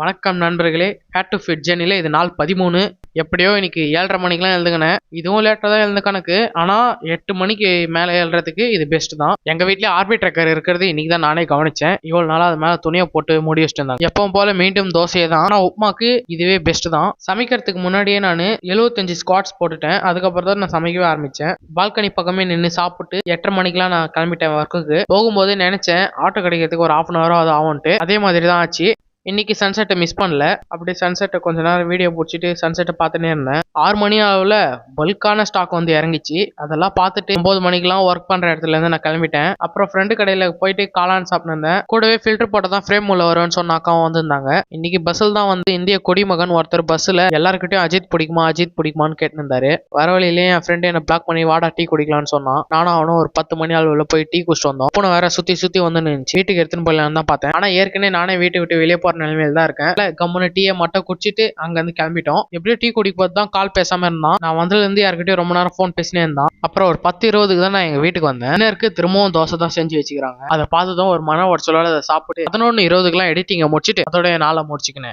வணக்கம் நண்பர்களே. Had to fit ஜெர்னில இது நாள் 13. எப்படியோ இன்னைக்கு 7:30 மணிக்கெல்லாம் எழுந்துக்கினேன். இதுவும் லேட்டாக தான் எழுந்த கணக்கு. ஆனால் 8 மணிக்கு மேலே எழுறதுக்கு இது பெஸ்ட் தான். எங்கள் வீட்லேயே ஆர்பிட் ட்ரெக்கர் இருக்கிறது இன்னைக்கு தான் நானே கவனிச்சேன். இவ்வளோ நாளாக அது மேலே துணியை போட்டு மூடி வச்சுட்டு இருந்தாங்க. எப்பவும் போல மீண்டும் தோசையை தான். ஆனால் உப்புமாக்கு இதுவே பெஸ்ட் தான். சமைக்கிறதுக்கு முன்னாடியே நான் 75 ஸ்குவாட்ஸ் போட்டுட்டேன். அதுக்கப்புறம் தான் நான் சமைக்கவே ஆரம்பித்தேன். பால்கனி பக்கமே நின்று சாப்பிட்டு 8:30 மணிக்கெல்லாம் நான் கிளம்பிட்டேன் ஒர்க்குக்கு. போகும்போதே நினைச்சேன் ஆட்டோ கிடைக்கிறதுக்கு ஒரு 1/2 hour அது ஆகும்ட்டு. அதே மாதிரி தான் ஆச்சு. இன்னைக்கு சன்செட்டை மிஸ் பண்ணல. அப்படியே சன்செட்டை கொஞ்ச நேரம் வீடியோ பிடிச்சிட்டு சன்செட்டை பார்த்துட்டே இருந்தேன். 6 மணி அளவில் பல்கான ஸ்டாக் வந்து இறங்கிச்சு. அதெல்லாம் பார்த்துட்டு 9 மணிக்கெல்லாம் ஒர்க் பண்ற இடத்துல இருந்து நான் கிளம்பிட்டேன். அப்புறம் ஃப்ரெண்டு கடையில் போயிட்டு காளான் சாப்பிட்டு இருந்தேன். கூடவே ஃபில்டர் போட்ட தான் ஃப்ரேம் உள்ள வரும்னு சொன்ன அக்காவும் வந்திருந்தாங்க. இன்னைக்கு பஸ்ஸில் தான் வந்து இந்திய குடிமகன் ஒருத்தர் பஸ்ஸில் எல்லாருக்கிட்டையும் அஜித் பிடிக்குமான்னு கேட்டுருந்தாரு. வர வழியிலேயே என் ஃப்ரெண்டு என்னை பிளாக் பண்ணி வாடா டீ குடிக்கலாம்னு சொன்னான். நானும் அவனும் ஒரு 10 மணி அளவில் போய் டீ குடிச்சிட்டு வந்தோம். பூனை வேற சுற்றி வந்து நின்றுச்சு. வீட்டுக்கு எடுத்துன்னு போயிடலான்னு தான் பார்த்தேன். ஆனால் ஏற்கனவே நானே வீட்டை விட்டு வெளியே நிலைமையில தான் இருக்கேன். கம்முன்னு டீயை மட்டும் குடிச்சிட்டு அங்க இருந்து கிளம்பிட்டோம். எப்படியோ டீ குடிக்கும் தான் கால் பேசாம இருந்தான். நான் வந்ததுல இருந்து யாருக்கிட்டயும் ரொம்ப நேரம் போன் பேசினே இருந்தான். அப்புறம் ஒரு 10:20க்கு தான் நான் எங்க வீட்டுக்கு வந்தேன். எனக்கு திரும்பவும் தோசை தான் செஞ்சு வச்சுக்கிறாங்க. அதை பார்த்ததும் ஒரு மன உடச்சலோட அதை சாப்பிட்டு 11:20க்குலாம் எடிட்டிங்க முடிச்சுட்டு அதோட நாளை முடிச்சுக்கினேன்.